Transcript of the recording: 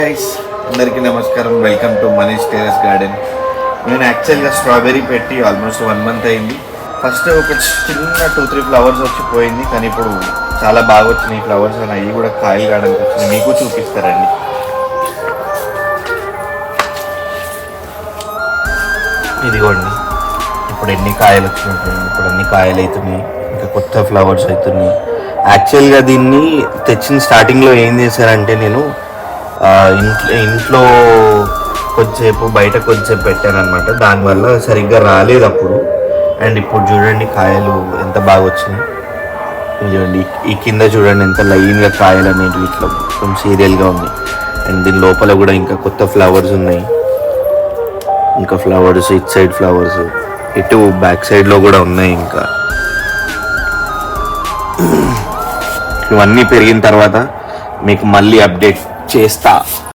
Guys అందరికీ నమస్కారం. Welcome to Manish terrace garden. నేను యాక్చువల్గా స్ట్రాబెర్రీ పెట్టి ఆల్మోస్ట్ 1 month అయింది. ఫస్ట్ ఒక చిన్న 2-3 ఫ్లవర్స్ వచ్చి పోయింది, కానీ ఇప్పుడు చాలా బాగా వచ్చినాయి ఫ్లవర్స్. అని అవి కూడా కాయలు కావడానికి వచ్చినాయి, మీకు చూపిస్తారండి. ఇదిగోండి ఇప్పుడు ఎన్ని కాయలు వచ్చినట్టు, ఇప్పుడు అన్ని కాయలు అవుతున్నాయి, ఇంకా కొత్త ఫ్లవర్స్ అవుతున్నాయి. యాక్చువల్గా దీన్ని తెచ్చిన స్టార్టింగ్లో ఏం చేశారంటే, నేను ఇంట్లో కొద్దిసేపు బయట కొద్దిసేపు పెట్టాను అనమాట. దానివల్ల సరిగ్గా రాలేదు అప్పుడు. అండ్ ఇప్పుడు చూడండి కాయలు ఎంత బాగా వచ్చినాయి. చూడండి ఈ కింద చూడండి ఎంత లైన్గా కాయలు అనేవి ఇట్లా కొంచెం సీరియల్గా ఉన్నాయి. అండ్ దీని లోపల కూడా ఇంకా కొత్త ఫ్లవర్స్ ఉన్నాయి, ఇంకా ఫ్లవర్స్ ఇటు సైడ్ ఫ్లవర్స్, ఇటు బ్యాక్ సైడ్లో కూడా ఉన్నాయి. ఇంకా ఇవన్నీ పెరిగిన తర్వాత మీకు మళ్ళీ అప్డేట్ చేస్తా.